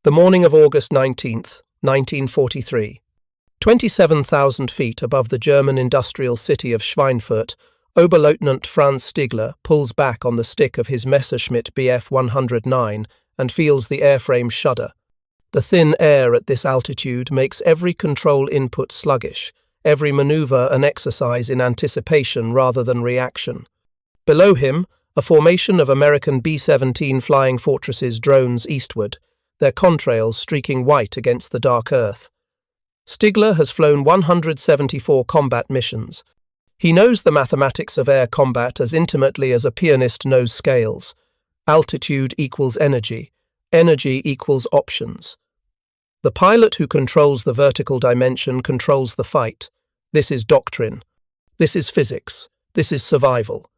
The morning of August 19th, 1943. 27,000 feet above the German industrial city of Schweinfurt, Oberleutnant Franz Stigler pulls back on the stick of his Messerschmitt Bf 109 and feels the airframe shudder. The thin air at this altitude makes every control input sluggish, every maneuver an exercise in anticipation rather than reaction. Below him, a formation of American B-17 Flying Fortresses drones eastward, their contrails streaking white against the dark earth. Stigler has flown 174 combat missions. He knows the mathematics of air combat as intimately as a pianist knows scales. Altitude equals energy. Energy equals options. The pilot who controls the vertical dimension controls the fight. This is doctrine. This is physics. This is survival.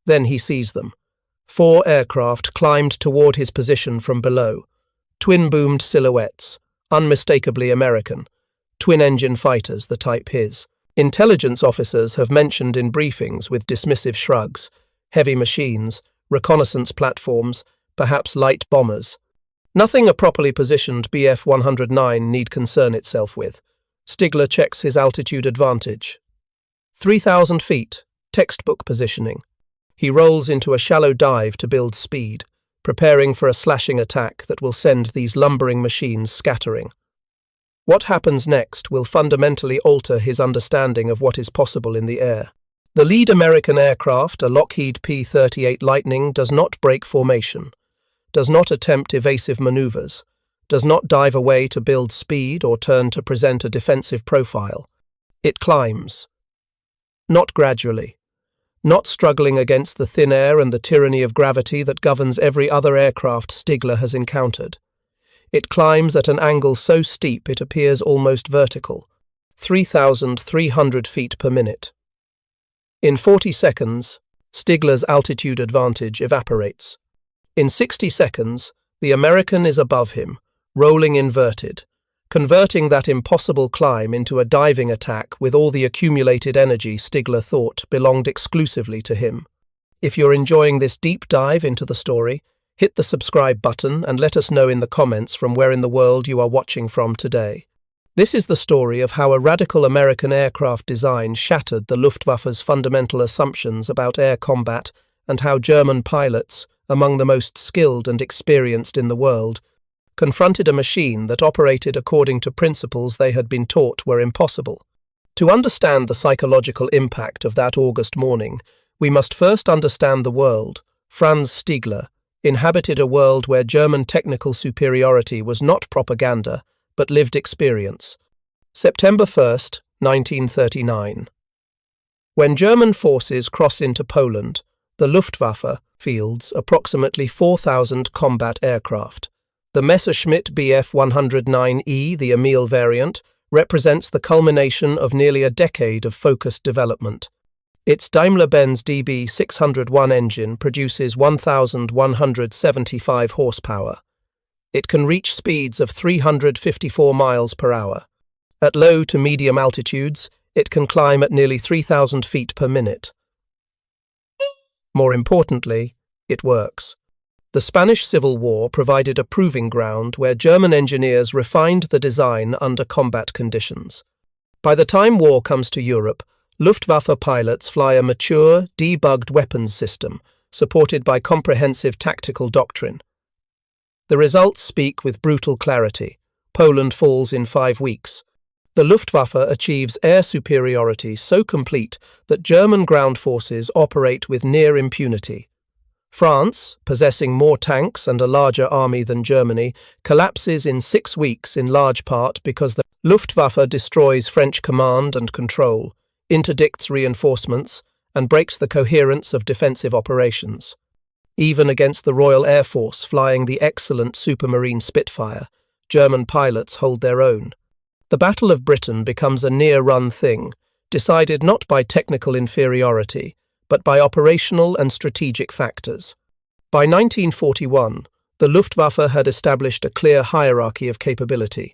Then he sees them. 4 aircraft climbed toward his position from below. Twin-boomed silhouettes, unmistakably American. Twin-engine fighters, the type his. Intelligence officers have mentioned in briefings with dismissive shrugs. Heavy machines, reconnaissance platforms, perhaps light bombers. Nothing a properly positioned Bf 109 need concern itself with. Stigler checks his altitude advantage. 3,000 feet, textbook positioning. He rolls into a shallow dive to build speed, preparing for a slashing attack that will send these lumbering machines scattering. What happens next will fundamentally alter his understanding of what is possible in the air. The lead American aircraft, a Lockheed P-38 Lightning, does not break formation, does not attempt evasive maneuvers, does not dive away to build speed or turn to present a defensive profile. It climbs. Not gradually. Not struggling against the thin air and the tyranny of gravity that governs every other aircraft Stigler has encountered. It climbs at an angle so steep it appears almost vertical, 3,300 feet per minute. In 40 seconds, Stigler's altitude advantage evaporates. In 60 seconds, the American is above him, rolling inverted, converting that impossible climb into a diving attack with all the accumulated energy Stigler thought belonged exclusively to him. If you're enjoying this deep dive into the story, hit the subscribe button and let us know in the comments from where in the world you are watching from today. This is the story of how a radical American aircraft design shattered the Luftwaffe's fundamental assumptions about air combat and how German pilots, among the most skilled and experienced in the world, confronted a machine that operated according to principles they had been taught were impossible. To understand the psychological impact of that August morning, we must first understand the world. Franz Stigler inhabited a world where German technical superiority was not propaganda, but lived experience. September 1st, 1939. When German forces cross into Poland, the Luftwaffe fields approximately 4,000 combat aircraft. The Messerschmitt Bf 109E, the Emil variant, represents the culmination of nearly a decade of focused development. Its Daimler-Benz DB 601 engine produces 1,175 horsepower. It can reach speeds of 354 miles per hour. At low to medium altitudes, it can climb at nearly 3,000 feet per minute. More importantly, it works. The Spanish Civil War provided a proving ground where German engineers refined the design under combat conditions. By the time war comes to Europe, Luftwaffe pilots fly a mature, debugged weapons system, supported by comprehensive tactical doctrine. The results speak with brutal clarity. Poland falls in 5 weeks. The Luftwaffe achieves air superiority so complete that German ground forces operate with near impunity. France, possessing more tanks and a larger army than Germany, collapses in 6 weeks in large part because the Luftwaffe destroys French command and control, interdicts reinforcements, and breaks the coherence of defensive operations. Even against the Royal Air Force flying the excellent Supermarine Spitfire, German pilots hold their own. The Battle of Britain becomes a near-run thing, decided not by technical inferiority, but by operational and strategic factors. By 1941, the Luftwaffe had established a clear hierarchy of capability.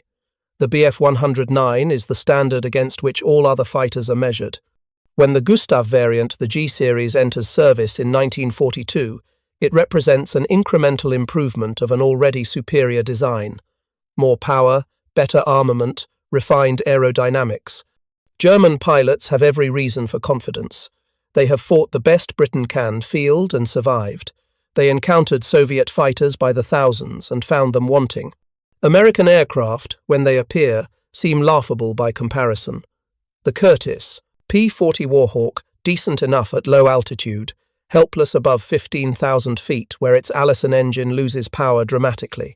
The Bf 109 is the standard against which all other fighters are measured. When the Gustav variant, the G-series, enters service in 1942, it represents an incremental improvement of an already superior design. more power, better armament, refined aerodynamics. German pilots have every reason for confidence. They have fought the best Britain can field and survived. They encountered Soviet fighters by the thousands and found them wanting. American aircraft, when they appear, seem laughable by comparison. The Curtiss, P-40 Warhawk, decent enough at low altitude, helpless above 15,000 feet where its Allison engine loses power dramatically.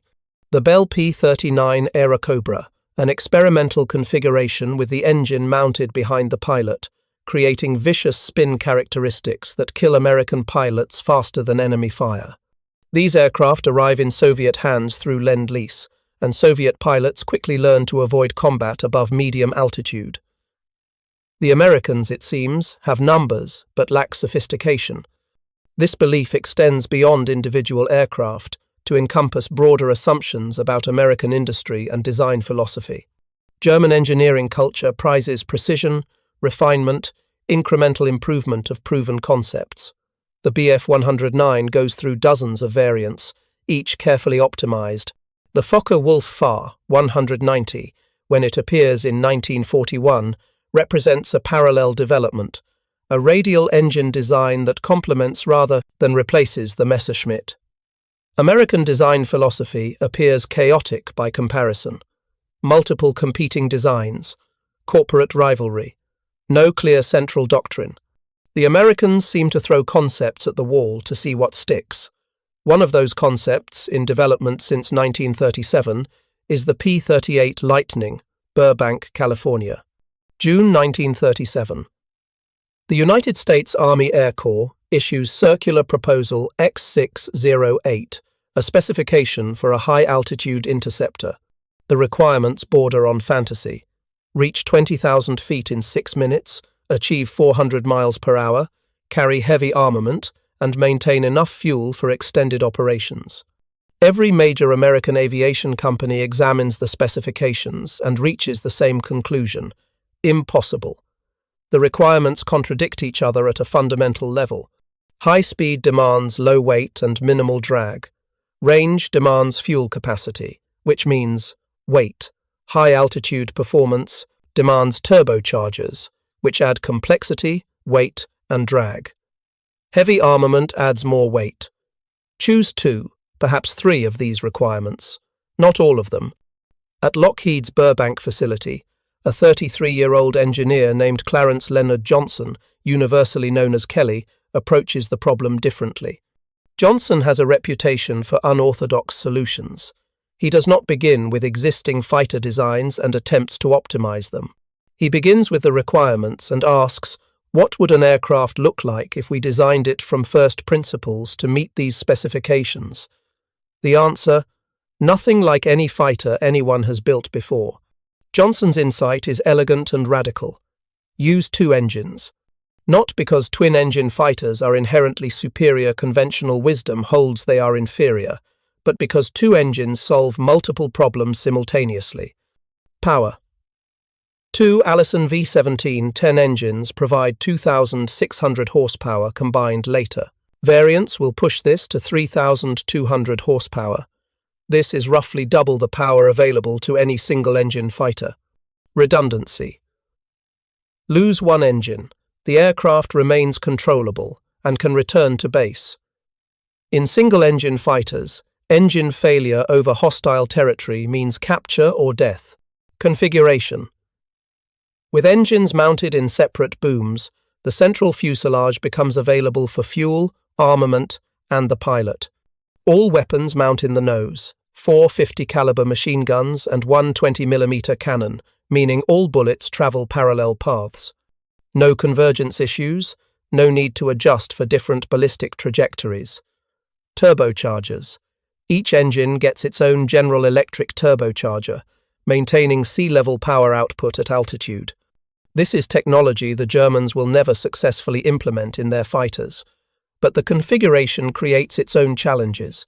The Bell P-39 Airacobra, an experimental configuration with the engine mounted behind the pilot, creating vicious spin characteristics that kill American pilots faster than enemy fire. These aircraft arrive in Soviet hands through Lend-Lease, and Soviet pilots quickly learn to avoid combat above medium altitude. The Americans, it seems, have numbers but lack sophistication. This belief extends beyond individual aircraft to encompass broader assumptions about American industry and design philosophy. German engineering culture prizes precision, refinement, incremental improvement of proven concepts. The Bf-109 goes through dozens of variants, each carefully optimized. The Focke-Wulf Fa-190, when it appears in 1941, represents a parallel development, a radial engine design that complements rather than replaces the Messerschmitt. American design philosophy appears chaotic by comparison. Multiple competing designs, corporate rivalry, no clear central doctrine. The Americans seem to throw concepts at the wall to see what sticks. One of those concepts, in development since 1937, is the P-38 Lightning, Burbank, California. June 1937. The United States Army Air Corps issues Circular Proposal X608, a specification for a high-altitude interceptor. The requirements border on fantasy. Reach 20,000 feet in 6 minutes, achieve 400 miles per hour, carry heavy armament, and maintain enough fuel for extended operations. Every major American aviation company examines the specifications and reaches the same conclusion: impossible. The requirements contradict each other at a fundamental level. High speed demands low weight and minimal drag. Range demands fuel capacity, which means weight. High altitude performance demands turbochargers, which add complexity, weight, and drag. Heavy armament adds more weight. Choose 2, perhaps 3 of these requirements, not all of them. At Lockheed's Burbank facility, a 33-year-old engineer named Clarence Leonard Johnson, universally known as Kelly, approaches the problem differently. Johnson has a reputation for unorthodox solutions. He does not begin with existing fighter designs and attempts to optimize them. He begins with the requirements and asks, what would an aircraft look like if we designed it from first principles to meet these specifications? The answer: nothing like any fighter anyone has built before. Johnson's insight is elegant and radical. Use 2 engines. Not because twin-engine fighters are inherently superior, conventional wisdom holds they are inferior, but because 2 engines solve multiple problems simultaneously. Power. 2 Allison V17 10 engines provide 2,600 horsepower combined later. Variants will push this to 3,200 horsepower. This is roughly double the power available to any single-engine fighter. Redundancy. Lose 1 engine. The aircraft remains controllable and can return to base. In single-engine fighters, engine failure over hostile territory means capture or death. Configuration. With engines mounted in separate booms, the central fuselage becomes available for fuel, armament, and the pilot. All weapons mount in the nose, 4 50 caliber machine guns and 1 20mm cannon, meaning all bullets travel parallel paths. No convergence issues, no need to adjust for different ballistic trajectories. Turbochargers. Each engine gets its own General Electric turbocharger, maintaining sea-level power output at altitude. This is technology the Germans will never successfully implement in their fighters. But the configuration creates its own challenges.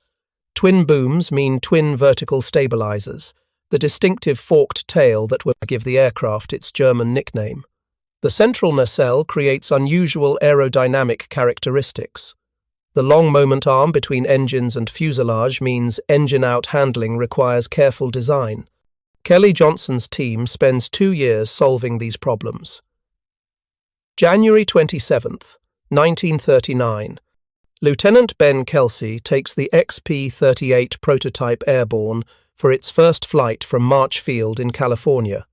Twin booms mean twin vertical stabilizers, the distinctive forked tail that will give the aircraft its German nickname. The central nacelle creates unusual aerodynamic characteristics. The long moment arm between engines and fuselage means engine-out handling requires careful design. Kelly Johnson's team spends 2 years solving these problems. January 27, 1939. Lieutenant Ben Kelsey takes the XP-38 prototype airborne for its first flight from March Field in California.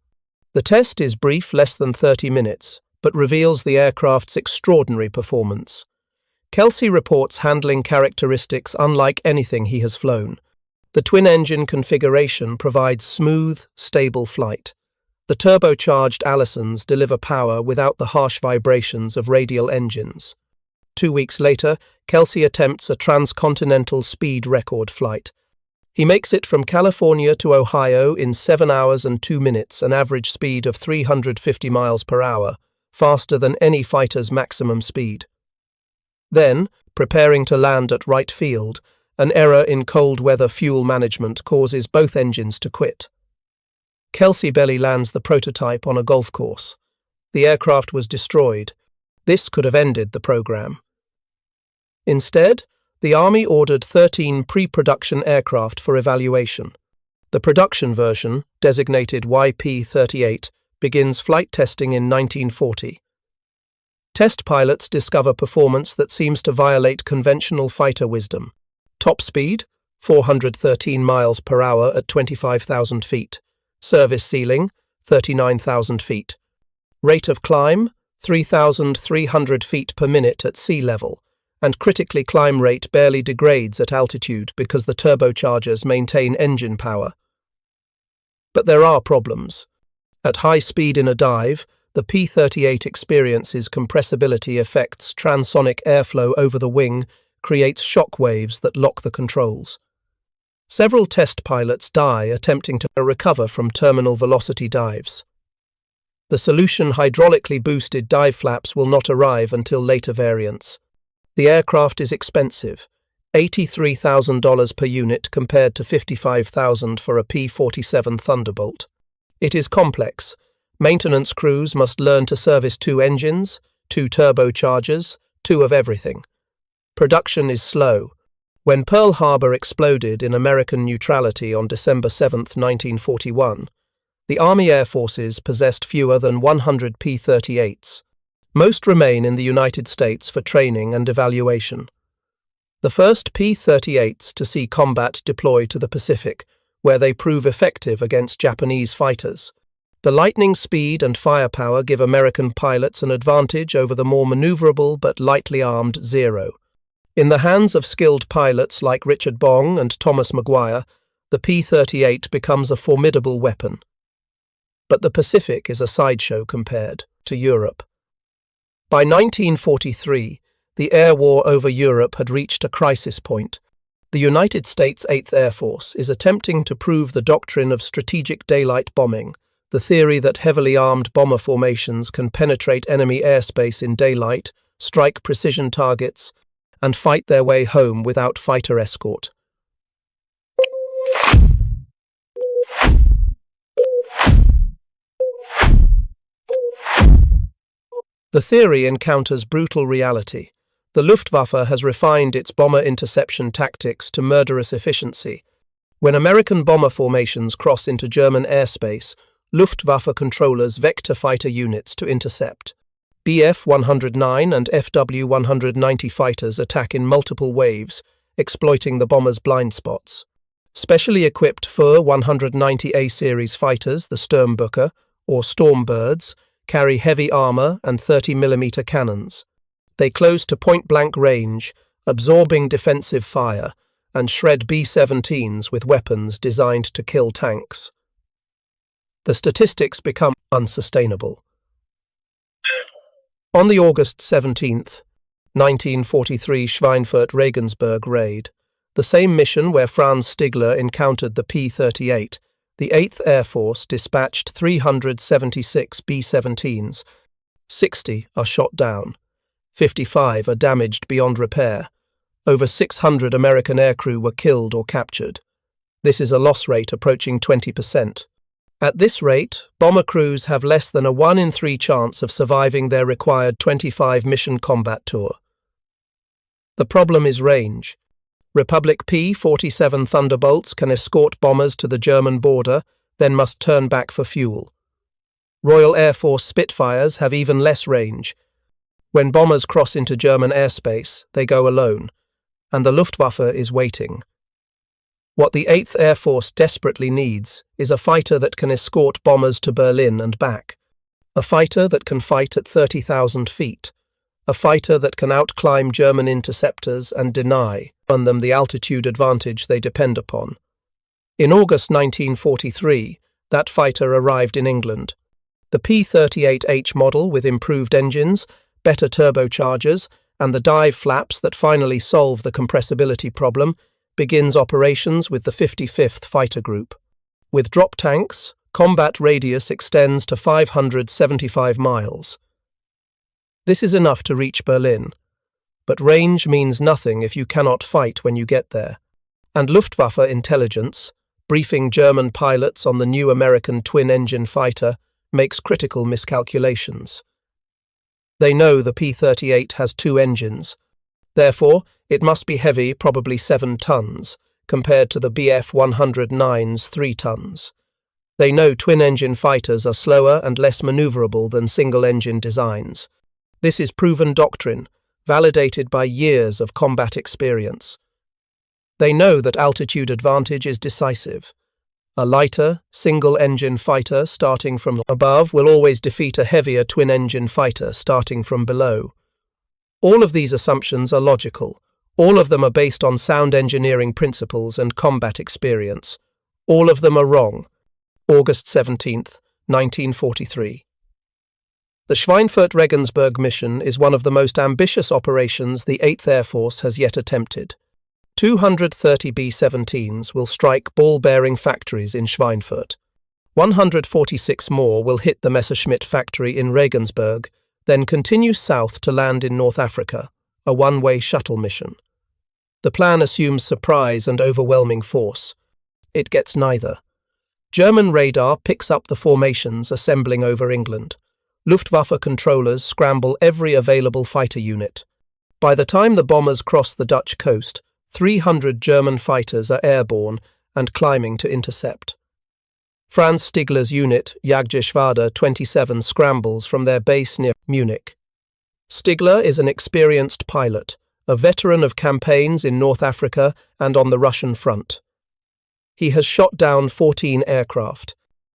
The test is brief, less than 30 minutes, but reveals the aircraft's extraordinary performance. Kelsey reports handling characteristics unlike anything he has flown. The twin-engine configuration provides smooth, stable flight. The turbocharged Allisons deliver power without the harsh vibrations of radial engines. 2 weeks later, Kelsey attempts a transcontinental speed record flight. He makes it from California to Ohio in 7 hours and 2 minutes, an average speed of 350 miles per hour, faster than any fighter's maximum speed. Then, preparing to land at Wright Field, an error in cold weather fuel management causes both engines to quit. Kelsey belly lands the prototype on a golf course. The aircraft was destroyed. This could have ended the program. Instead, the Army ordered 13 pre-production aircraft for evaluation. The production version, designated YP-38, begins flight testing in 1940. Test pilots discover performance that seems to violate conventional fighter wisdom. Top speed, 413 miles per hour at 25,000 feet. Service ceiling, 39,000 feet. Rate of climb, 3,300 feet per minute at sea level, and critically climb rate barely degrades at altitude because the turbochargers maintain engine power. But there are problems. At high speed in a dive, the P-38 experiences compressibility effects. Transonic airflow over the wing creates shock waves that lock the controls. Several test pilots die attempting to recover from terminal velocity dives. The solution hydraulically boosted dive flaps will not arrive until later variants. The aircraft is expensive, $83,000 per unit compared to $55,000 for a P-47 Thunderbolt. It is complex. Maintenance crews must learn to service 2 engines, 2 turbochargers, 2 of everything. Production is slow. When Pearl Harbor exploded in American neutrality on December 7, 1941, the Army Air Forces possessed fewer than 100 P-38s. Most remain in the United States for training and evaluation. The first P-38s to see combat deploy to the Pacific, where they prove effective against Japanese fighters. The Lightning's speed and firepower give American pilots an advantage over the more maneuverable but lightly armed Zero. In the hands of skilled pilots like Richard Bong and Thomas Maguire, the P-38 becomes a formidable weapon. But the Pacific is a sideshow compared to Europe. By 1943, the air war over Europe had reached a crisis point. The United States 8th Air Force is attempting to prove the doctrine of strategic daylight bombing, the theory that heavily armed bomber formations can penetrate enemy airspace in daylight, strike precision targets, and fight their way home without fighter escort. The theory encounters brutal reality. The Luftwaffe has refined its bomber interception tactics to murderous efficiency. When American bomber formations cross into German airspace, Luftwaffe controllers vector fighter units to intercept. Bf-109 and Fw-190 fighters attack in multiple waves, exploiting the bomber's blind spots. Specially equipped Fu-190A series fighters, the Sturmböcke, or Stormbirds, carry heavy armor and 30mm cannons. They close to point-blank range, absorbing defensive fire, and shred B-17s with weapons designed to kill tanks. The statistics become unsustainable. On the August 17, 1943 Schweinfurt-Regensburg raid, the same mission where Franz Stigler encountered the P-38, the 8th Air Force dispatched 376 B-17s. 60 are shot down. 55 are damaged beyond repair. Over 600 American aircrew were killed or captured. This is a loss rate approaching 20%. At this rate, bomber crews have less than a 1 in 3 chance of surviving their required 25 mission combat tour. The problem is range. Republic P-47 Thunderbolts can escort bombers to the German border, then must turn back for fuel. Royal Air Force Spitfires have even less range. When bombers cross into German airspace, they go alone, and the Luftwaffe is waiting. What the 8th Air Force desperately needs is a fighter that can escort bombers to Berlin and back, a fighter that can fight at 30,000 feet, a fighter that can outclimb German interceptors and deny them the altitude advantage they depend upon. In August 1943, that fighter arrived in England. The P-38H model with improved engines, better turbochargers, and the dive flaps that finally solve the compressibility problem begins operations with the 55th Fighter Group. With drop tanks, combat radius extends to 575 miles. This is enough to reach Berlin, but range means nothing if you cannot fight when you get there. And Luftwaffe intelligence, briefing German pilots on the new American twin-engine fighter, makes critical miscalculations. They know the P-38 has 2 engines. Therefore, it must be heavy, probably 7 tons, compared to the Bf-109's 3 tons. They know twin-engine fighters are slower and less maneuverable than single-engine designs. This is proven doctrine, validated by years of combat experience. They know that altitude advantage is decisive. A lighter, single-engine fighter starting from above will always defeat a heavier twin-engine fighter starting from below. All of these assumptions are logical. All of them are based on sound engineering principles and combat experience. All of them are wrong. August 17, 1943. The Schweinfurt-Regensburg mission is one of the most ambitious operations the 8th Air Force has yet attempted. 230 B-17s will strike ball-bearing factories in Schweinfurt. 146 more will hit the Messerschmitt factory in Regensburg, then continue south to land in North Africa, a one-way shuttle mission. The plan assumes surprise and overwhelming force. It gets neither. German radar picks up the formations assembling over England. Luftwaffe controllers scramble every available fighter unit. By the time the bombers cross the Dutch coast, 300 German fighters are airborne and climbing to intercept. Franz Stigler's unit, Jagdgeschwader 27, scrambles from their base near Munich. Stigler is an experienced pilot, a veteran of campaigns in North Africa and on the Russian front. He has shot down 14 aircraft.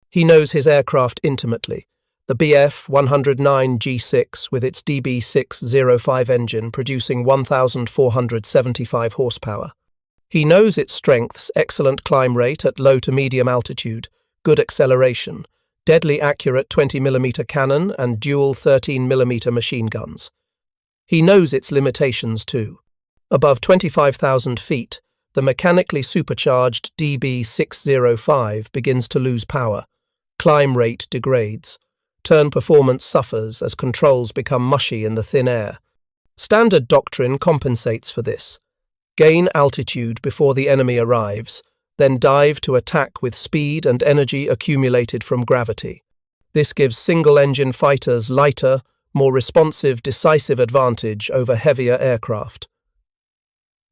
He knows his aircraft intimately. The Bf-109 G6 with its DB605 engine producing 1,475 horsepower. He knows its strengths: excellent climb rate at low to medium altitude, good acceleration, deadly accurate 20mm cannon and dual 13mm machine guns. He knows its limitations too. Above 25,000 feet, the mechanically supercharged DB605 begins to lose power. Climb rate degrades. Turn performance suffers as controls become mushy in the thin air. Standard doctrine compensates for this. Gain altitude before the enemy arrives, then dive to attack with speed and energy accumulated from gravity. This gives single-engine fighters lighter, more responsive, decisive advantage over heavier aircraft.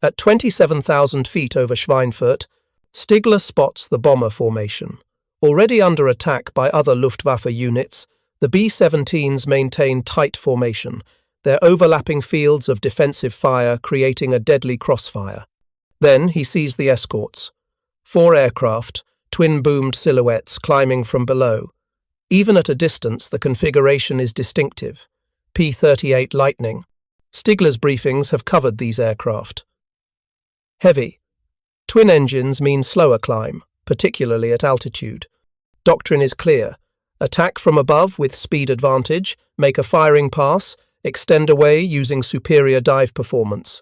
At 27,000 feet over Schweinfurt, Stigler spots the bomber formation. Already under attack by other Luftwaffe units, the B-17s maintain tight formation, their overlapping fields of defensive fire creating a deadly crossfire. Then he sees the escorts. 4 aircraft, twin-boomed silhouettes climbing from below. Even at a distance, the configuration is distinctive. P-38 Lightning. Stigler's briefings have covered these aircraft. Heavy. Twin engines mean slower climb, particularly at altitude. Doctrine is clear. Attack from above with speed advantage, make a firing pass, extend away using superior dive performance.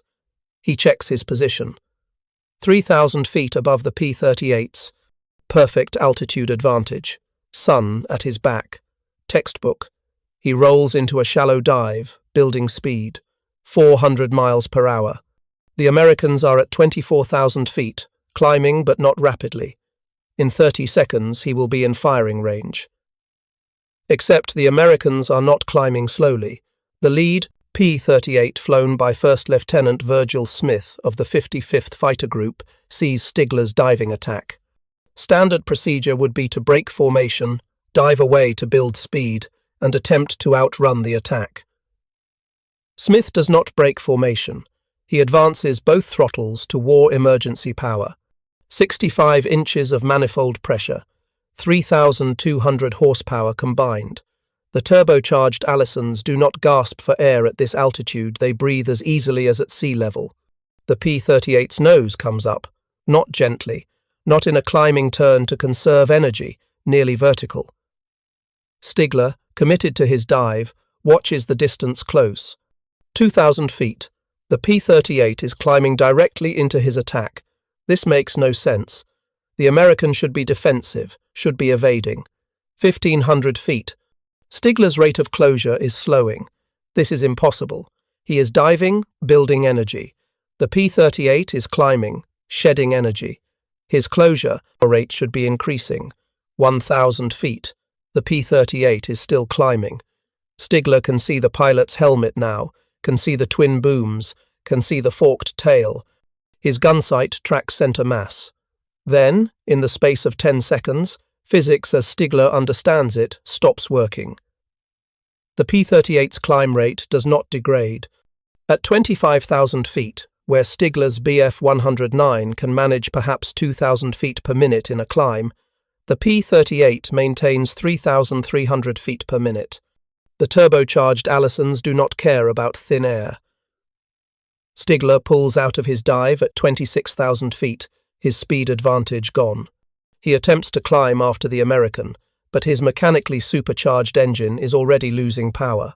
He checks his position. 3,000 feet above the P-38s. Perfect altitude advantage. Sun at his back. Textbook. He rolls into a shallow dive, building speed. 400 miles per hour. The Americans are at 24,000 feet, climbing but not rapidly. In 30 seconds he will be in firing range. Except the Americans are not climbing slowly. The lead, P-38 flown by First Lieutenant Virgil Smith of the 55th Fighter Group sees Stigler's diving attack. Standard procedure would be to break formation, dive away to build speed, and attempt to outrun the attack. Smith does not break formation. He advances both throttles to war emergency power. 65 inches of manifold pressure, 3,200 horsepower combined. The turbocharged Allisons do not gasp for air at this altitude, they breathe as easily as at sea level. The P-38's nose comes up, not gently, not in a climbing turn to conserve energy, nearly vertical. Stigler, committed to his dive, watches the distance close. 2,000 feet. The P-38 is climbing directly into his attack. This makes no sense. The American should be defensive, should be evading. 1,500 feet. Stigler's rate of closure is slowing. This is impossible. He is diving, building energy. The P-38 is climbing, shedding energy. His closure rate should be increasing. 1,000 feet. The P-38 is still climbing. Stigler can see the pilot's helmet now, can see the twin booms, can see the forked tail. His gun sight tracks center mass. Then, in the space of 10 seconds, physics as Stigler understands it stops working. The P-38's climb rate does not degrade. At 25,000 feet, where Stigler's Bf-109 can manage perhaps 2,000 feet per minute in a climb, the P-38 maintains 3,300 feet per minute. The turbocharged Allisons do not care about thin air. Stigler pulls out of his dive at 26,000 feet, his speed advantage gone. He attempts to climb after the American, but his mechanically supercharged engine is already losing power.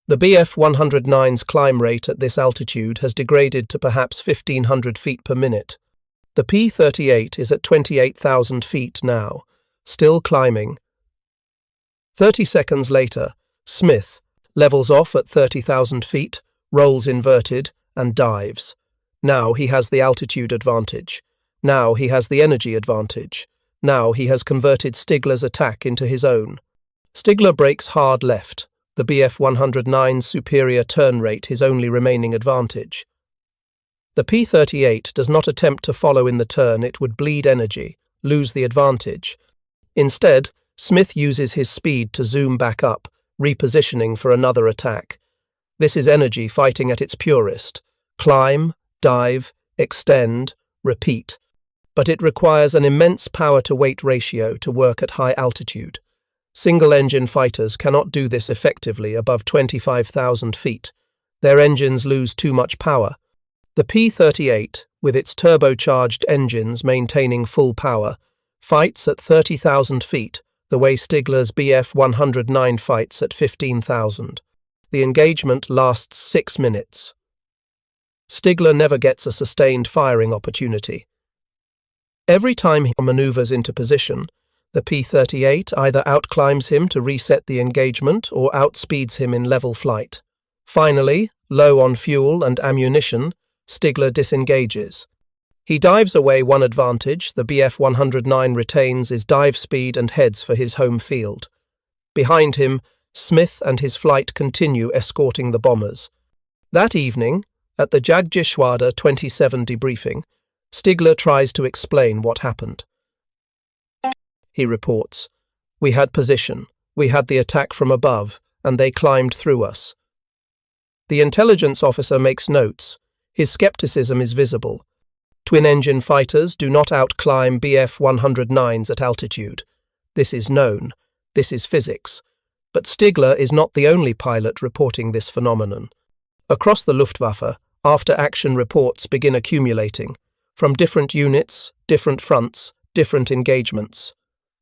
The Bf-109's climb rate at this altitude has degraded to perhaps 1,500 feet per minute. The P-38 is at 28,000 feet now, still climbing. 30 seconds later, Smith levels off at 30,000 feet, rolls inverted, and dives. Now he has the altitude advantage. Now he has the energy advantage. Now he has converted Stigler's attack into his own. Stigler breaks hard left, the Bf-109's superior turn rate his only remaining advantage. The P-38 does not attempt to follow in the turn, it would bleed energy, lose the advantage. Instead, Smith uses his speed to zoom back up, repositioning for another attack. This is energy fighting at its purest. Climb, dive, extend, repeat. But it requires an immense power-to-weight ratio to work at high altitude. Single-engine fighters cannot do this effectively above 25,000 feet. Their engines lose too much power. The P-38, with its turbocharged engines maintaining full power, fights at 30,000 feet, the way Stigler's Bf-109 fights at 15,000. The engagement lasts 6 minutes. Stigler never gets a sustained firing opportunity. Every time he maneuvers into position, the P-38 either outclimbs him to reset the engagement or outspeeds him in level flight. Finally, low on fuel and ammunition, Stigler disengages. He dives away one advantage the Bf-109 retains is dive speed and heads for his home field. Behind him, Smith and his flight continue escorting the bombers. That evening, at the Jagdgeschwader 27 debriefing, Stigler tries to explain what happened. He reports, "We had position, we had the attack from above, and they climbed through us." The intelligence officer makes notes. His skepticism is visible. Twin-engine fighters do not outclimb Bf-109s at altitude. This is known. This is physics. But Stigler is not the only pilot reporting this phenomenon. Across the Luftwaffe, after-action reports begin accumulating. From different units, different fronts, different engagements.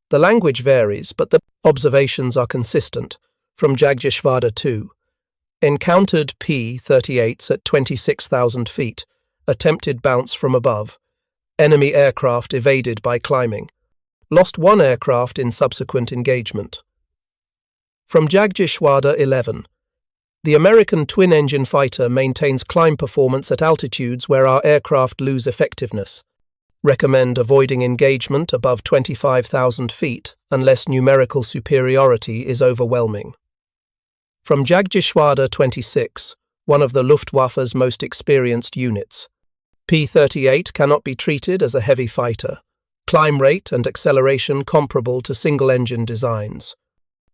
The language varies, but the observations are consistent. From Jagdgeschwader 2. Encountered P-38s at 26,000 feet. Attempted bounce from above. Enemy aircraft evaded by climbing. Lost one aircraft in subsequent engagement. From Jagdgeschwader 11. The American twin-engine fighter maintains climb performance at altitudes where our aircraft lose effectiveness. Recommend avoiding engagement above 25,000 feet unless numerical superiority is overwhelming. From Jagdgeschwader 26, one of the Luftwaffe's most experienced units. P-38 cannot be treated as a heavy fighter. Climb rate and acceleration comparable to single-engine designs.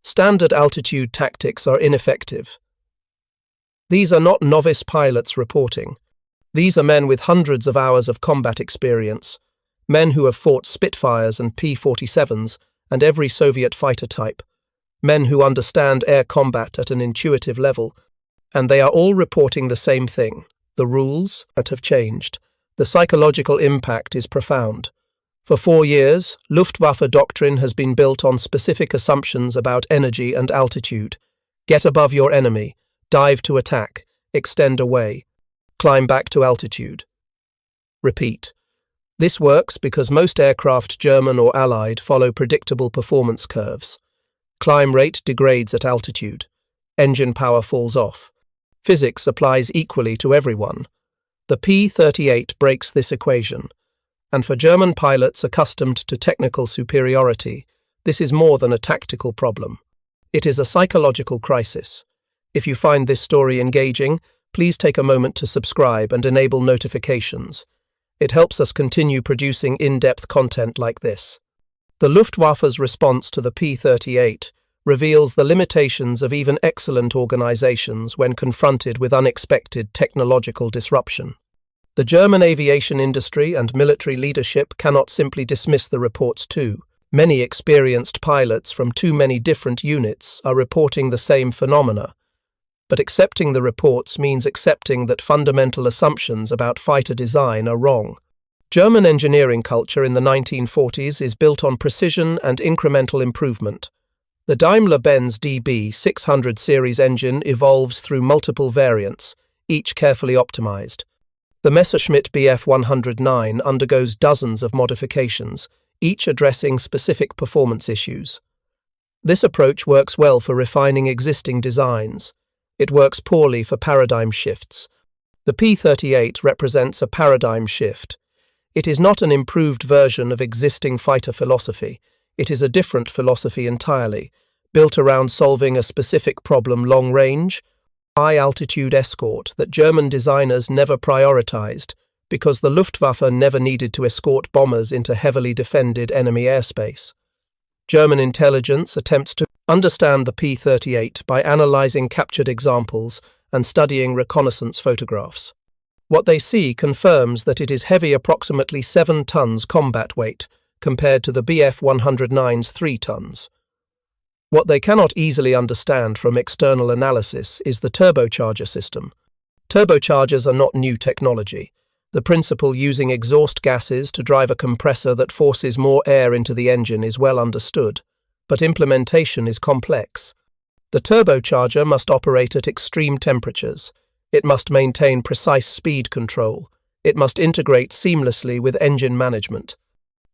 Standard altitude tactics are ineffective. These are not novice pilots reporting. These are men with hundreds of hours of combat experience, men who have fought Spitfires and P-47s and every Soviet fighter type, men who understand air combat at an intuitive level, and they are all reporting the same thing. The rules have changed. The psychological impact is profound. For 4 years, Luftwaffe doctrine has been built on specific assumptions about energy and altitude. Get above your enemy, dive to attack, extend away, climb back to altitude. Repeat. This works because most aircraft, German or Allied, follow predictable performance curves. Climb rate degrades at altitude. Engine power falls off. Physics applies equally to everyone. The P-38 breaks this equation. And for German pilots accustomed to technical superiority, this is more than a tactical problem. It is a psychological crisis. If you find this story engaging, please take a moment to subscribe and enable notifications. It helps us continue producing in-depth content like this. The Luftwaffe's response to the P-38 reveals the limitations of even excellent organizations when confronted with unexpected technological disruption. The German aviation industry and military leadership cannot simply dismiss the reports too. Many experienced pilots from too many different units are reporting the same phenomena. But accepting the reports means accepting that fundamental assumptions about fighter design are wrong. German engineering culture in the 1940s is built on precision and incremental improvement. The Daimler-Benz DB600 series engine evolves through multiple variants, each carefully optimized. The Messerschmitt Bf 109 undergoes dozens of modifications, each addressing specific performance issues. This approach works well for refining existing designs. It works poorly for paradigm shifts. The P-38 represents a paradigm shift. It is not an improved version of existing fighter philosophy. It is a different philosophy entirely, built around solving a specific problem long-range, high-altitude escort that German designers never prioritized because the Luftwaffe never needed to escort bombers into heavily defended enemy airspace. German intelligence attempts to understand the P-38 by analyzing captured examples and studying reconnaissance photographs. What they see confirms that it is heavy, approximately 7 tons combat weight, compared to the Bf 109's 3 tons. What they cannot easily understand from external analysis is the turbocharger system. Turbochargers are not new technology. The principle using exhaust gases to drive a compressor that forces more air into the engine is well understood, but implementation is complex. The turbocharger must operate at extreme temperatures. It must maintain precise speed control. It must integrate seamlessly with engine management.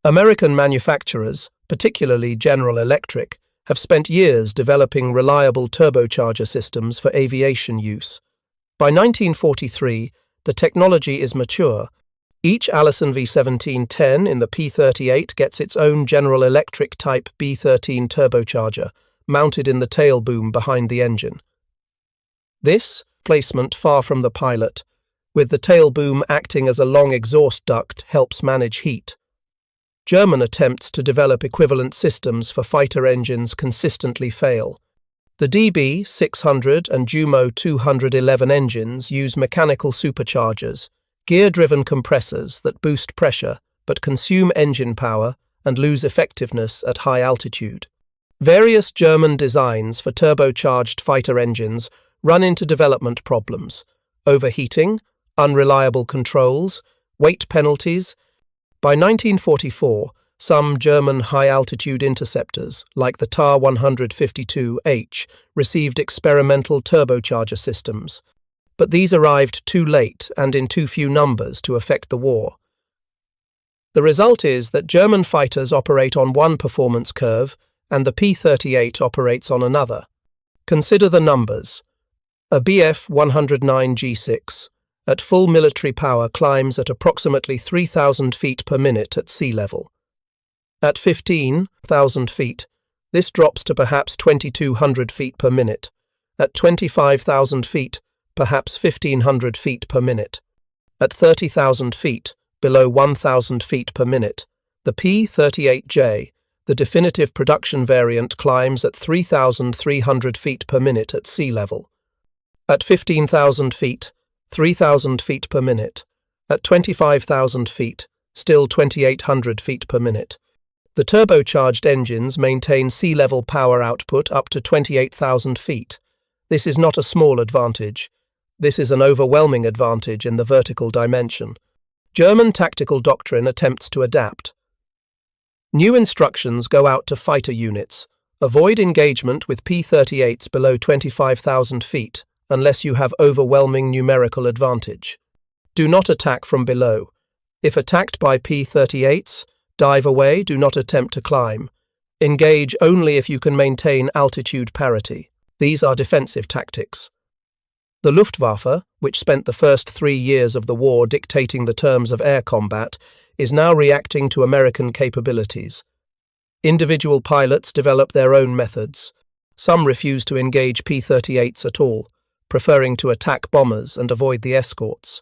American manufacturers, particularly General Electric, have spent years developing reliable turbocharger systems for aviation use. By 1943, the technology is mature. Each Allison V1710 in the P-38 gets its own General Electric Type B13 turbocharger, mounted in the tail boom behind the engine. This placement far from the pilot, with the tail boom acting as a long exhaust duct, helps manage heat. German attempts to develop equivalent systems for fighter engines consistently fail. The DB600 and Jumo 211 engines use mechanical superchargers, gear-driven compressors that boost pressure but consume engine power and lose effectiveness at high altitude. Various German designs for turbocharged fighter engines run into development problems: overheating, unreliable controls, weight penalties. By 1944, some German high-altitude interceptors, like the TAR-152H, received experimental turbocharger systems, but these arrived too late and in too few numbers to affect the war. The result is that German fighters operate on one performance curve and the P-38 operates on another. Consider the numbers. A Bf 109 G6 at full military power climbs at approximately 3,000 feet per minute at sea level. At 15,000 feet, this drops to perhaps 2,200 feet per minute, At 25,000 feet, perhaps 1,500 feet per minute. At 30,000 feet, below 1,000 feet per minute, the P-38J, the definitive production variant, climbs at 3,300 feet per minute at sea level. At 15,000 feet, 3,000 feet per minute. At 25,000 feet, still 2,800 feet per minute. The turbocharged engines maintain sea-level power output up to 28,000 feet. This is not a small advantage. This is an overwhelming advantage in the vertical dimension. German tactical doctrine attempts to adapt. New instructions go out to fighter units. Avoid engagement with P-38s below 25,000 feet unless you have overwhelming numerical advantage. Do not attack from below. If attacked by P-38s, dive away, do not attempt to climb. Engage only if you can maintain altitude parity. These are defensive tactics. The Luftwaffe, which spent the first 3 years of the war dictating the terms of air combat, is now reacting to American capabilities. Individual pilots develop their own methods. Some refuse to engage P-38s at all, preferring to attack bombers and avoid the escorts.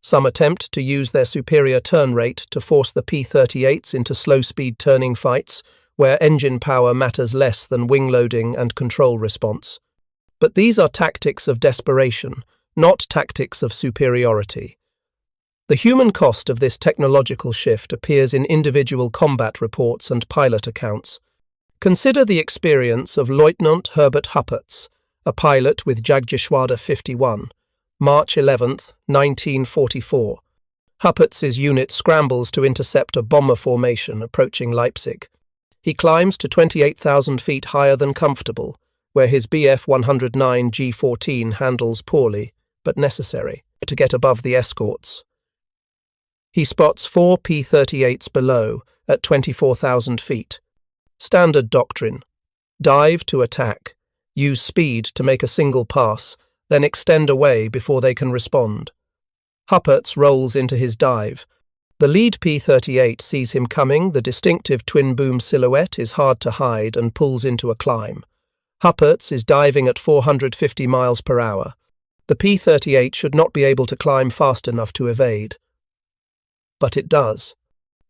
Some attempt to use their superior turn rate to force the P-38s into slow-speed turning fights, where engine power matters less than wing loading and control response. But these are tactics of desperation, not tactics of superiority. The human cost of this technological shift appears in individual combat reports and pilot accounts. Consider the experience of Lieutenant Herbert Huppertz, a pilot with Jagdgeschwader 51, March 11, 1944. Huppertz's unit scrambles to intercept a bomber formation approaching Leipzig. He climbs to 28,000 feet higher than comfortable, where his Bf 109 G14 handles poorly, but necessary, to get above the escorts. He spots 4 P-38s below, at 24,000 feet. Standard doctrine: dive to attack, use speed to make a single pass, then extend away before they can respond. Huppertz rolls into his dive. The lead P-38 sees him coming, the distinctive twin-boom silhouette is hard to hide and pulls into a climb. Huppertz is diving at 450 miles per hour. The P-38 should not be able to climb fast enough to evade. But it does.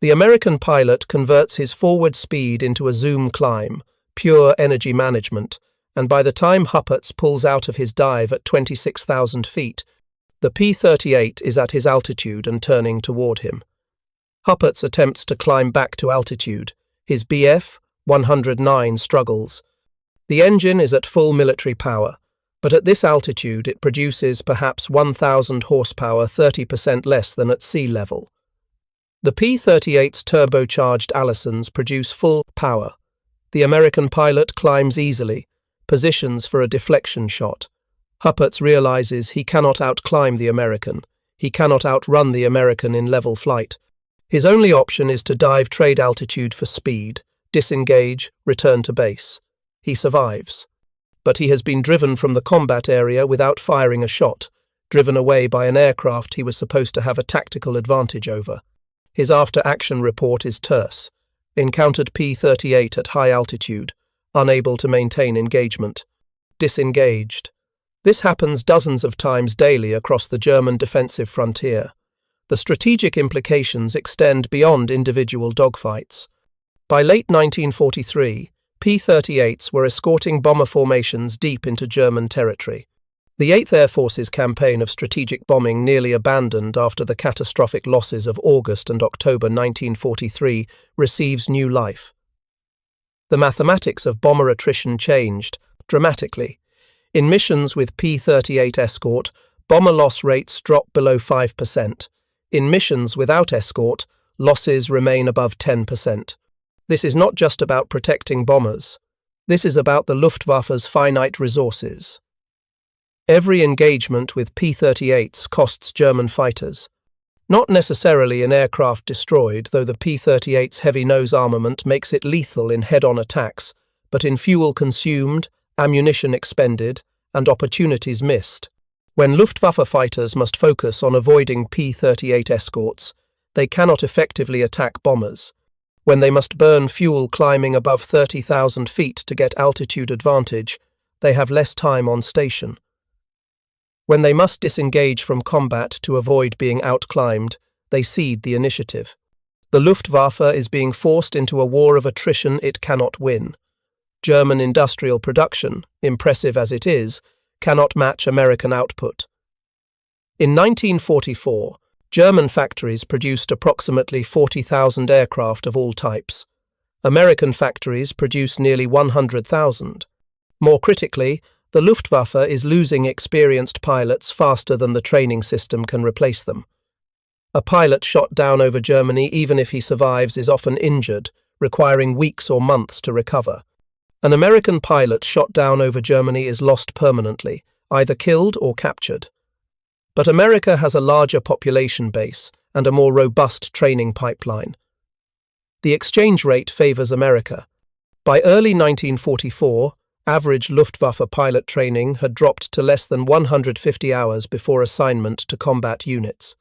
The American pilot converts his forward speed into a zoom climb, pure energy management, and by the time Huppertz pulls out of his dive at 26,000 feet, the P-38 is at his altitude and turning toward him. Huppertz attempts to climb back to altitude. His Bf 109 struggles. The engine is at full military power, but at this altitude it produces perhaps 1,000 horsepower, 30% less than at sea level. The P-38's turbocharged Allisons produce full power. The American pilot climbs easily, positions for a deflection shot. Huppertz realizes he cannot outclimb the American. He cannot outrun the American in level flight. His only option is to dive trade altitude for speed, disengage, return to base. He survives. But he has been driven from the combat area without firing a shot, driven away by an aircraft he was supposed to have a tactical advantage over. His after-action report is terse. Encountered P-38 at high altitude, unable to maintain engagement. Disengaged. This happens dozens of times daily across the German defensive frontier. The strategic implications extend beyond individual dogfights. By late 1943, P-38s were escorting bomber formations deep into German territory. The 8th Air Force's campaign of strategic bombing nearly abandoned after the catastrophic losses of August and October 1943 receives new life. The mathematics of bomber attrition changed dramatically. In missions with P-38 escort, bomber loss rates drop below 5%. In missions without escort, losses remain above 10%. This is not just about protecting bombers. This is about the Luftwaffe's finite resources. Every engagement with P-38s costs German fighters. Not necessarily in aircraft destroyed, though the P-38's heavy nose armament makes it lethal in head-on attacks, but in fuel consumed, ammunition expended, and opportunities missed. When Luftwaffe fighters must focus on avoiding P-38 escorts, they cannot effectively attack bombers. When they must burn fuel climbing above 30,000 feet to get altitude advantage, they have less time on station. When they must disengage from combat to avoid being outclimbed, they cede the initiative. The Luftwaffe is being forced into a war of attrition it cannot win. German industrial production, impressive as it is, cannot match American output. In 1944, German factories produced approximately 40,000 aircraft of all types. American factories produce nearly 100,000. More critically, the Luftwaffe is losing experienced pilots faster than the training system can replace them. A pilot shot down over Germany, even if he survives, is often injured, requiring weeks or months to recover. An American pilot shot down over Germany is lost permanently, either killed or captured. But America has a larger population base and a more robust training pipeline. The exchange rate favors America. By early 1944, average Luftwaffe pilot training had dropped to less than 150 hours before assignment to combat units.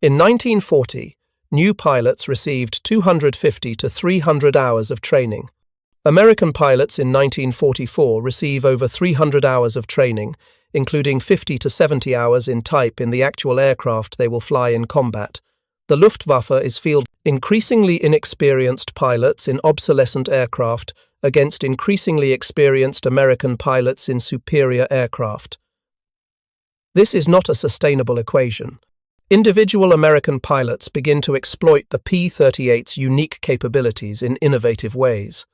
In 1940, new pilots received 250 to 300 hours of training. American pilots in 1944 receive over 300 hours of training, including 50 to 70 hours in type in the actual aircraft they will fly in combat. The Luftwaffe is fielding increasingly inexperienced pilots in obsolescent aircraft against increasingly experienced American pilots in superior aircraft. This is not a sustainable equation. Individual American pilots begin to exploit the P-38's unique capabilities in innovative ways.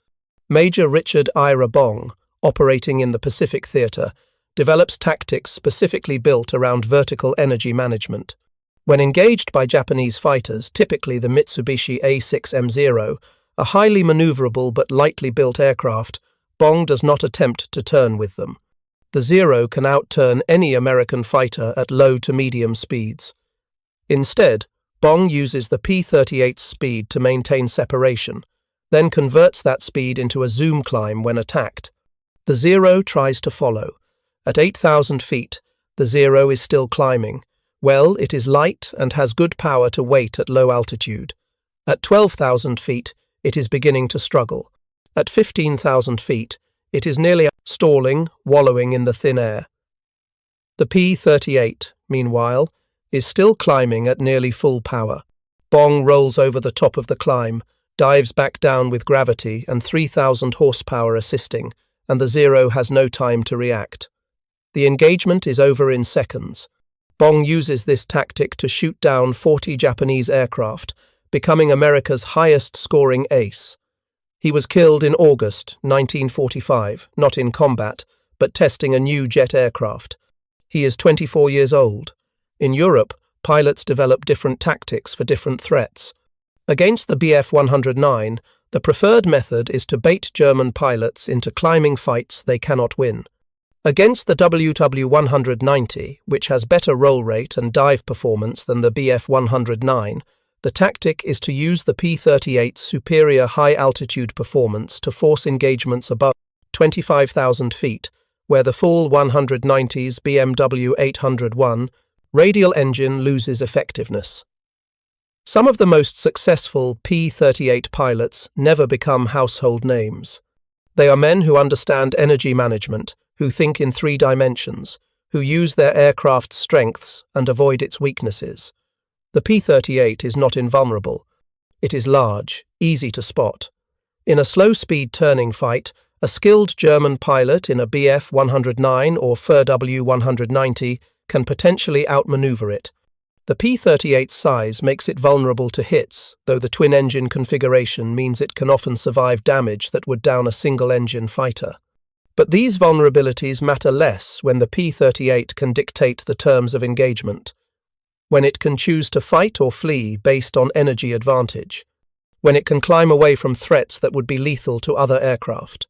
Major Richard Ira Bong, operating in the Pacific Theater, develops tactics specifically built around vertical energy management. When engaged by Japanese fighters, typically the Mitsubishi A6M0, a highly maneuverable but lightly built aircraft, Bong does not attempt to turn with them. The Zero can outturn any American fighter at low to medium speeds. Instead, Bong uses the P-38's speed to maintain separation, then converts that speed into a zoom climb when attacked. The Zero tries to follow. At 8,000 feet, the Zero is still climbing. Well, it is light and has good power to wait at low altitude. At 12,000 feet, it is beginning to struggle. At 15,000 feet, it is nearly stalling, wallowing in the thin air. The P-38, meanwhile, is still climbing at nearly full power. Bong rolls over the top of the climb, dives back down with gravity and 3,000 horsepower assisting, and the Zero has no time to react. The engagement is over in seconds. Bong uses this tactic to shoot down 40 Japanese aircraft, becoming America's highest-scoring ace. He was killed in August 1945, not in combat, but testing a new jet aircraft. He is 24 years old. In Europe, pilots develop different tactics for different threats. Against the Bf-109, the preferred method is to bait German pilots into climbing fights they cannot win. Against the WWII, which has better roll rate and dive performance than the Bf-109, the tactic is to use the P-38's superior high-altitude performance to force engagements above 25,000 feet, where the full 190's BMW 801 radial engine loses effectiveness. Some of the most successful P-38 pilots never become household names. They are men who understand energy management, who think in 3 dimensions, who use their aircraft's strengths and avoid its weaknesses. The P-38 is not invulnerable. It is large, easy to spot. In a slow-speed turning fight, a skilled German pilot in a Bf-109 or W190 can potentially outmaneuver it. The P-38's size makes it vulnerable to hits, though the twin-engine configuration means it can often survive damage that would down a single-engine fighter. But these vulnerabilities matter less when the P-38 can dictate the terms of engagement, when it can choose to fight or flee based on energy advantage, when it can climb away from threats that would be lethal to other aircraft.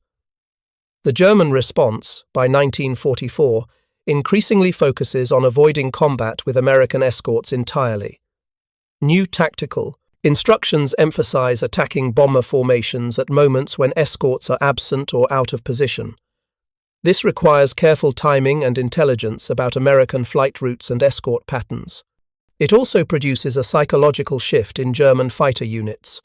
The German response, by 1944, increasingly focuses on avoiding combat with American escorts entirely. New tactical instructions emphasize attacking bomber formations at moments when escorts are absent or out of position. This requires careful timing and intelligence about American flight routes and escort patterns. It also produces a psychological shift in German fighter units.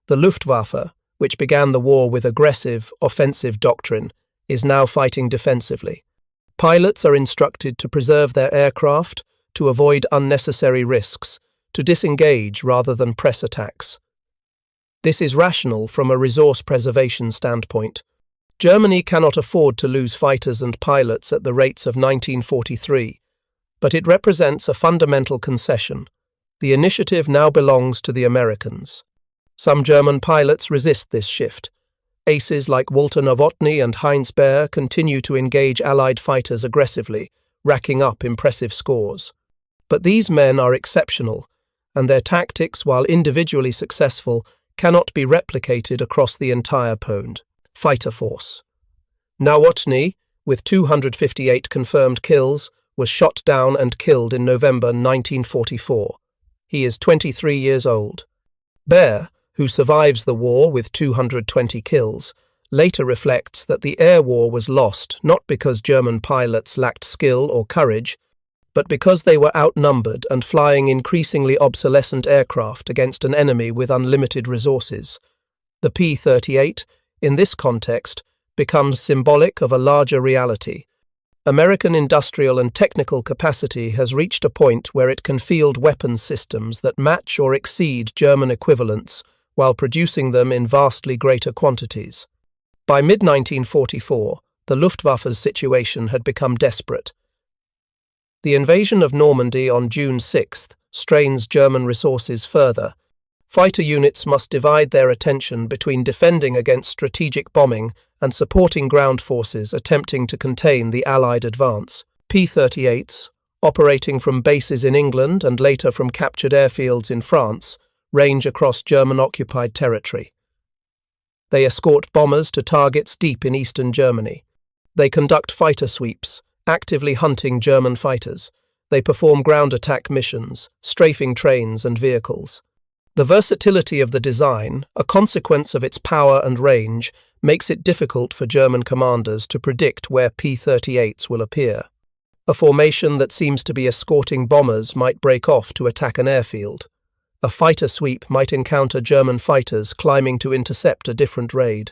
The Luftwaffe, which began the war with aggressive, offensive doctrine, is now fighting defensively. Pilots are instructed to preserve their aircraft, to avoid unnecessary risks, to disengage rather than press attacks. This is rational from a resource preservation standpoint. Germany cannot afford to lose fighters and pilots at the rates of 1943, but it represents a fundamental concession. The initiative now belongs to the Americans. Some German pilots resist this shift. Aces like Walter Nowotny and Heinz Baer continue to engage Allied fighters aggressively, racking up impressive scores. But these men are exceptional, and their tactics, while individually successful, cannot be replicated across the entire fighter force. Nowotny, with 258 confirmed kills, was shot down and killed in November 1944. He is 23 years old. Baer, who survives the war with 220 kills, later reflects that the air war was lost not because German pilots lacked skill or courage, but because they were outnumbered and flying increasingly obsolescent aircraft against an enemy with unlimited resources. The P-38, in this context, becomes symbolic of a larger reality. American industrial and technical capacity has reached a point where it can field weapons systems that match or exceed German equivalents while producing them in vastly greater quantities. By mid-1944, the Luftwaffe's situation had become desperate. The invasion of Normandy on June 6 strains German resources further. Fighter units must divide their attention between defending against strategic bombing and supporting ground forces attempting to contain the Allied advance. P-38s, operating from bases in England and later from captured airfields in France, range across German-occupied territory. They escort bombers to targets deep in eastern Germany. They conduct fighter sweeps, actively hunting German fighters. They perform ground attack missions, strafing trains and vehicles. The versatility of the design, a consequence of its power and range, makes it difficult for German commanders to predict where P-38s will appear. A formation that seems to be escorting bombers might break off to attack an airfield. A fighter sweep might encounter German fighters climbing to intercept a different raid.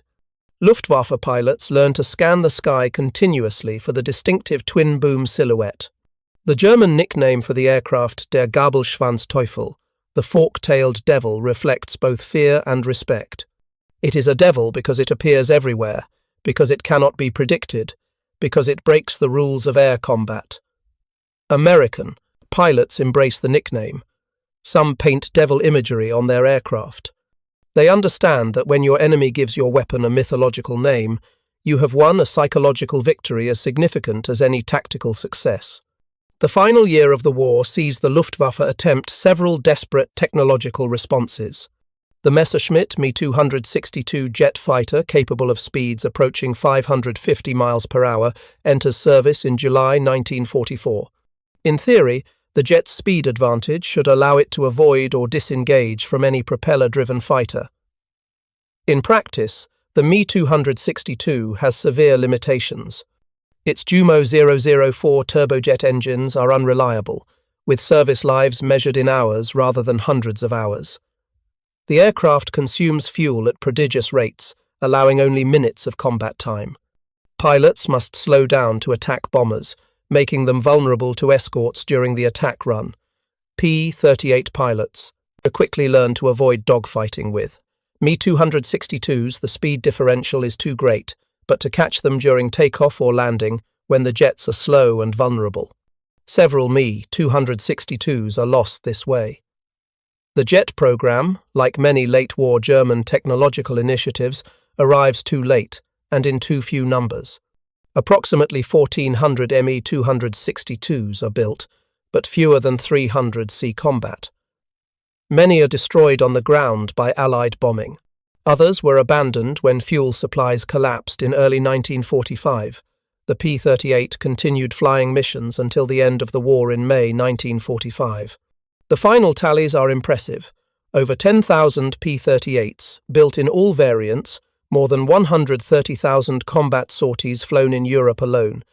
Luftwaffe pilots learn to scan the sky continuously for the distinctive twin-boom silhouette. The German nickname for the aircraft, der Gabelschwanzteufel, the fork-tailed devil, reflects both fear and respect. It is a devil because it appears everywhere, because it cannot be predicted, because it breaks the rules of air combat. American pilots embrace the nickname. Some paint devil imagery on their aircraft. They understand that when your enemy gives your weapon a mythological name, you have won a psychological victory as significant as any tactical success. The final year of the war sees the Luftwaffe attempt several desperate technological responses. The Messerschmitt Me-262 jet fighter, capable of speeds approaching 550 miles per hour, enters service in July 1944. In theory, the jet's speed advantage should allow it to avoid or disengage from any propeller-driven fighter. In practice, the Me-262 has severe limitations. Its Jumo 004 turbojet engines are unreliable, with service lives measured in hours rather than hundreds of hours. The aircraft consumes fuel at prodigious rates, allowing only minutes of combat time. Pilots must slow down to attack bombers, making them vulnerable to escorts during the attack run. P-38 pilots quickly learn to avoid dogfighting with. Me-262s, the speed differential is too great, but to catch them during takeoff or landing, when the jets are slow and vulnerable. Several Me-262s are lost this way. The jet program, like many late-war German technological initiatives, arrives too late and in too few numbers. Approximately 1,400 Me-262s are built, but fewer than 300 see combat. Many are destroyed on the ground by Allied bombing. Others were abandoned when fuel supplies collapsed in early 1945. The P-38 continued flying missions until the end of the war in May 1945. The final tallies are impressive. Over 10,000 P-38s, built in all variants, more than 130,000 combat sorties flown in Europe alone,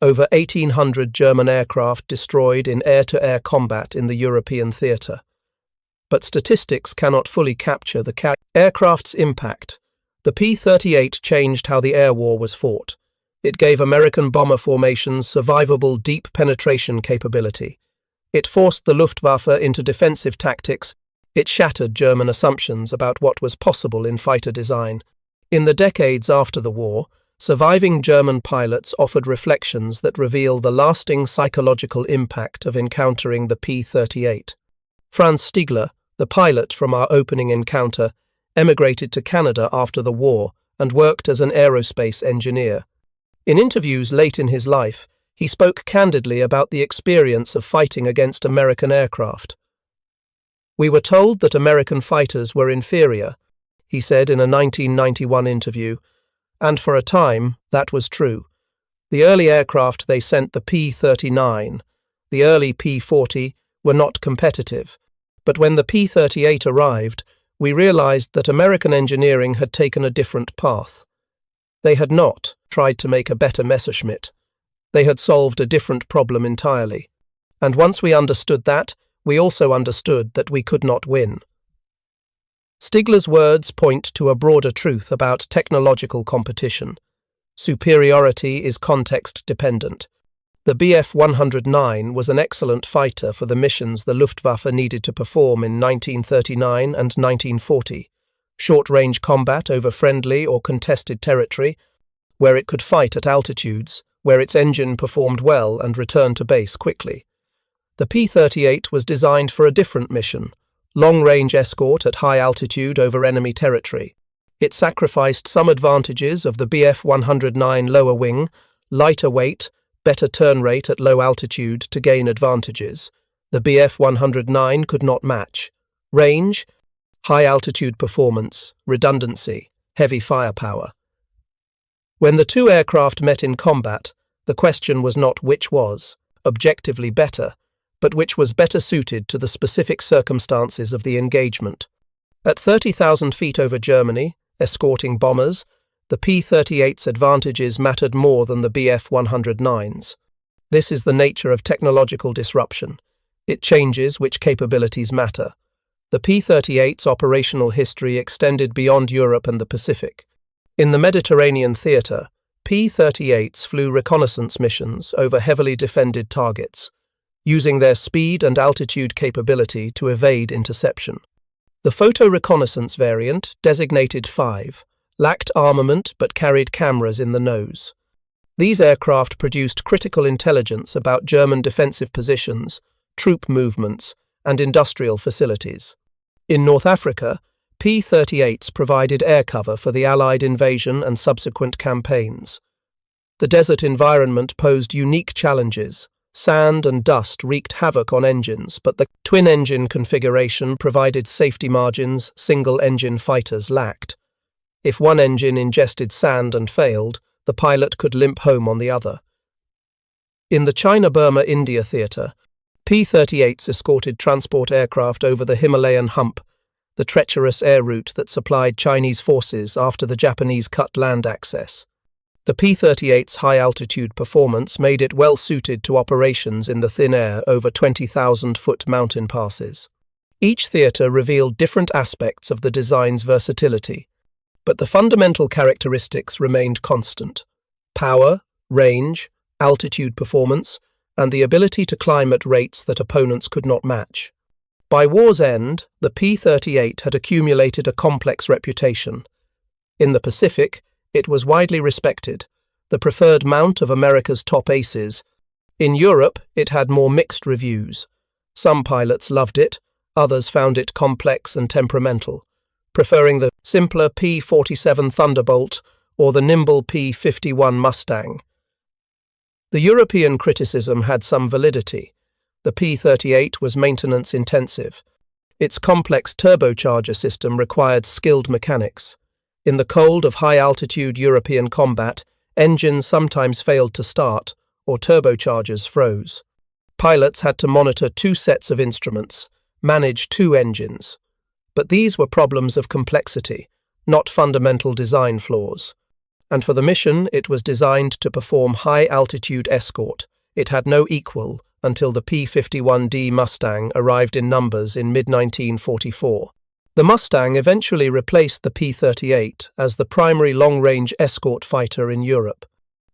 over 1,800 German aircraft destroyed in air-to-air combat in the European theatre. But statistics cannot fully capture the aircraft's impact. The P-38 changed how the air war was fought. It gave American bomber formations survivable deep penetration capability. It forced the Luftwaffe into defensive tactics. It shattered German assumptions about what was possible in fighter design. In the decades after the war, surviving German pilots offered reflections that reveal the lasting psychological impact of encountering the P-38. Franz Stigler, the pilot from our opening encounter, emigrated to Canada after the war and worked as an aerospace engineer. In interviews late in his life, he spoke candidly about the experience of fighting against American aircraft. "We were told that American fighters were inferior," he said in a 1991 interview, and for a time, that was true. The early aircraft they sent, the P-39, the early P-40, were not competitive. But when the P-38 arrived, we realized that American engineering had taken a different path. They had not tried to make a better Messerschmitt. They had solved a different problem entirely. And once we understood that, we also understood that we could not win. Stigler's words point to a broader truth about technological competition. Superiority is context-dependent. The Bf 109 was an excellent fighter for the missions the Luftwaffe needed to perform in 1939 and 1940. Short-range combat over friendly or contested territory, where it could fight at altitudes, where its engine performed well and returned to base quickly. The P-38 was designed for a different mission, long-range escort at high altitude over enemy territory. It sacrificed some advantages of the Bf 109 lower wing, lighter weight, better turn rate at low altitude to gain advantages. The Bf 109 could not match range, high-altitude performance, redundancy, heavy firepower. When the two aircraft met in combat, the question was not which was objectively better, but which was better suited to the specific circumstances of the engagement. At 30,000 feet over Germany, escorting bombers, the P-38's advantages mattered more than the Bf 109's. This is the nature of technological disruption. It changes which capabilities matter. The P-38's operational history extended beyond Europe and the Pacific. In the Mediterranean theater, P-38s flew reconnaissance missions over heavily defended targets, using their speed and altitude capability to evade interception. The photo reconnaissance variant, designated 5, lacked armament but carried cameras in the nose. These aircraft produced critical intelligence about German defensive positions, troop movements, and industrial facilities. In North Africa, P-38s provided air cover for the Allied invasion and subsequent campaigns. The desert environment posed unique challenges. Sand and dust wreaked havoc on engines, but the twin-engine configuration provided safety margins single-engine fighters lacked. If one engine ingested sand and failed, the pilot could limp home on the other. In the China-Burma-India theater, P-38s escorted transport aircraft over the Himalayan hump, the treacherous air route that supplied Chinese forces after the Japanese cut land access. The P-38's high-altitude performance made it well-suited to operations in the thin air over 20,000-foot mountain passes. Each theater revealed different aspects of the design's versatility, but the fundamental characteristics remained constant: power, range, altitude performance, and the ability to climb at rates that opponents could not match. By war's end, the P-38 had accumulated a complex reputation. In the Pacific, it was widely respected, the preferred mount of America's top aces. In Europe, it had more mixed reviews. Some pilots loved it, others found it complex and temperamental, preferring the simpler P-47 Thunderbolt or the nimble P-51 Mustang. The European criticism had some validity. The P-38 was maintenance-intensive. Its complex turbocharger system required skilled mechanics. In the cold of high-altitude European combat, engines sometimes failed to start, or turbochargers froze. Pilots had to monitor two sets of instruments, manage two engines. But these were problems of complexity, not fundamental design flaws. And for the mission, it was designed to perform high-altitude escort. It had no equal until the P-51D Mustang arrived in numbers in mid-1944. The Mustang eventually replaced the P-38 as the primary long-range escort fighter in Europe.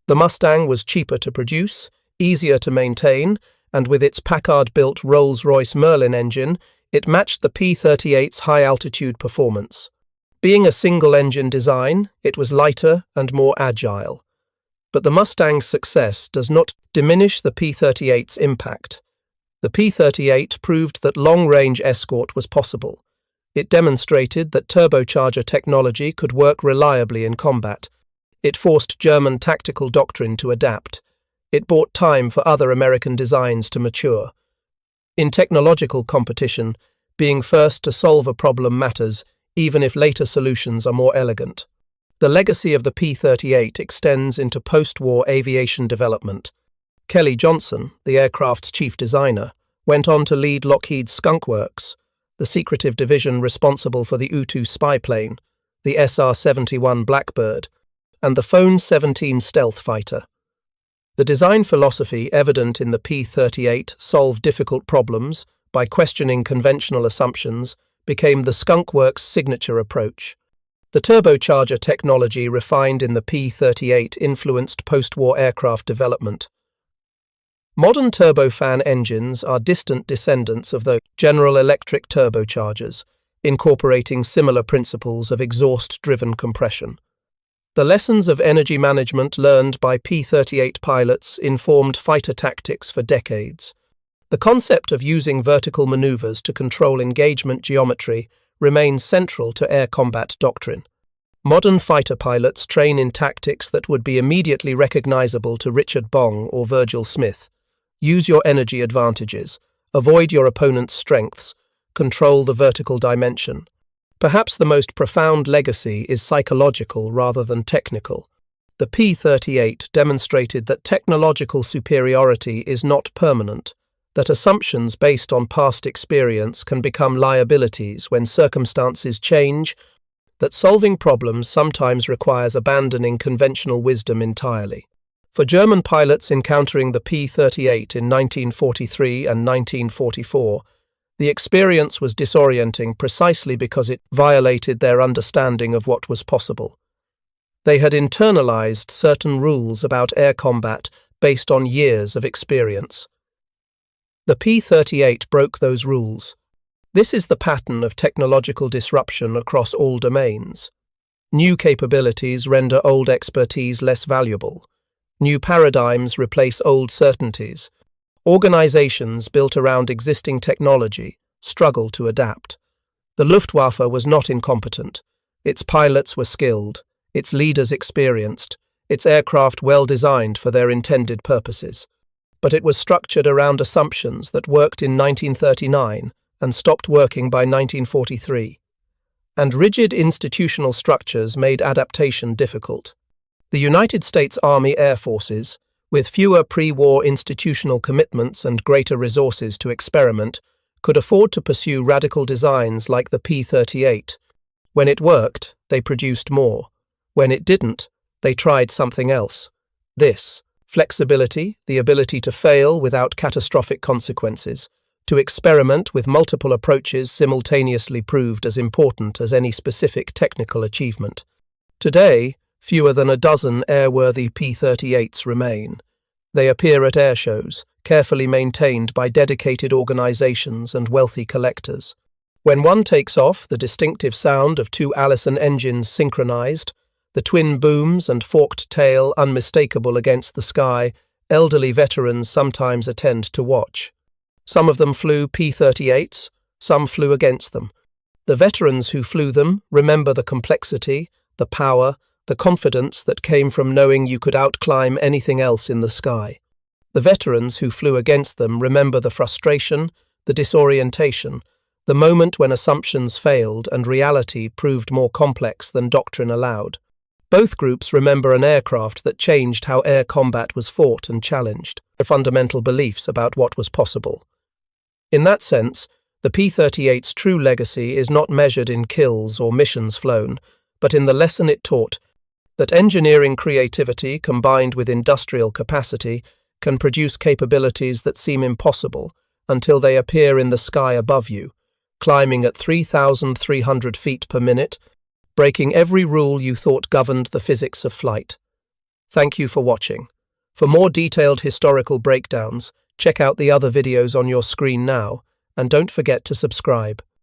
The Mustang was cheaper to produce, easier to maintain, and with its Packard-built Rolls-Royce Merlin engine, it matched the P-38's high-altitude performance. Being a single-engine design, it was lighter and more agile. But the Mustang's success does not diminish the P-38's impact. The P-38 proved that long-range escort was possible. It demonstrated that turbocharger technology could work reliably in combat. It forced German tactical doctrine to adapt. It bought time for other American designs to mature. In technological competition, being first to solve a problem matters, even if later solutions are more elegant. The legacy of the P-38 extends into post-war aviation development. Kelly Johnson, the aircraft's chief designer, went on to lead Lockheed's Skunk Works, the secretive division responsible for the U-2 spy plane, the SR-71 Blackbird, and the Phone-17 stealth fighter. The design philosophy evident in the P-38 solved difficult problems by questioning conventional assumptions became the Skunk Works' signature approach. The turbocharger technology refined in the P-38 influenced post-war aircraft development. Modern turbofan engines are distant descendants of the General Electric turbochargers, incorporating similar principles of exhaust-driven compression. The lessons of energy management learned by P-38 pilots informed fighter tactics for decades. The concept of using vertical maneuvers to control engagement geometry remains central to air combat doctrine. Modern fighter pilots train in tactics that would be immediately recognizable to Richard Bong or Virgil Smith. Use your energy advantages, avoid your opponent's strengths, control the vertical dimension. Perhaps the most profound legacy is psychological rather than technical. The P-38 demonstrated that technological superiority is not permanent, that assumptions based on past experience can become liabilities when circumstances change, that solving problems sometimes requires abandoning conventional wisdom entirely. For German pilots encountering the P-38 in 1943 and 1944, the experience was disorienting precisely because it violated their understanding of what was possible. They had internalized certain rules about air combat based on years of experience. The P-38 broke those rules. This is the pattern of technological disruption across all domains. New capabilities render old expertise less valuable. New paradigms replace old certainties. Organizations built around existing technology struggle to adapt. The Luftwaffe was not incompetent. Its pilots were skilled, its leaders experienced, its aircraft well designed for their intended purposes. But it was structured around assumptions that worked in 1939 and stopped working by 1943. And rigid institutional structures made adaptation difficult. The United States Army Air Forces, with fewer pre-war institutional commitments and greater resources to experiment, could afford to pursue radical designs like the P-38. When it worked, they produced more. When it didn't, they tried something else. This, flexibility, the ability to fail without catastrophic consequences, to experiment with multiple approaches simultaneously proved as important as any specific technical achievement. Today, fewer than a dozen airworthy P-38s remain. They appear at air shows, carefully maintained by dedicated organizations and wealthy collectors. When one takes off, the distinctive sound of two Allison engines synchronized, the twin booms and forked tail unmistakable against the sky, elderly veterans sometimes attend to watch. Some of them flew P-38s, some flew against them. The veterans who flew them remember the complexity, the power, the confidence that came from knowing you could outclimb anything else in the sky. The veterans who flew against them remember the frustration, the disorientation, the moment when assumptions failed and reality proved more complex than doctrine allowed. Both groups remember an aircraft that changed how air combat was fought and challenged, their fundamental beliefs about what was possible. In that sense, the P-38's true legacy is not measured in kills or missions flown, but in the lesson it taught, that engineering creativity combined with industrial capacity can produce capabilities that seem impossible until they appear in the sky above you, climbing at 3,300 feet per minute, breaking every rule you thought governed the physics of flight. Thank you for watching. For more detailed historical breakdowns, check out the other videos on your screen now, and don't forget to subscribe.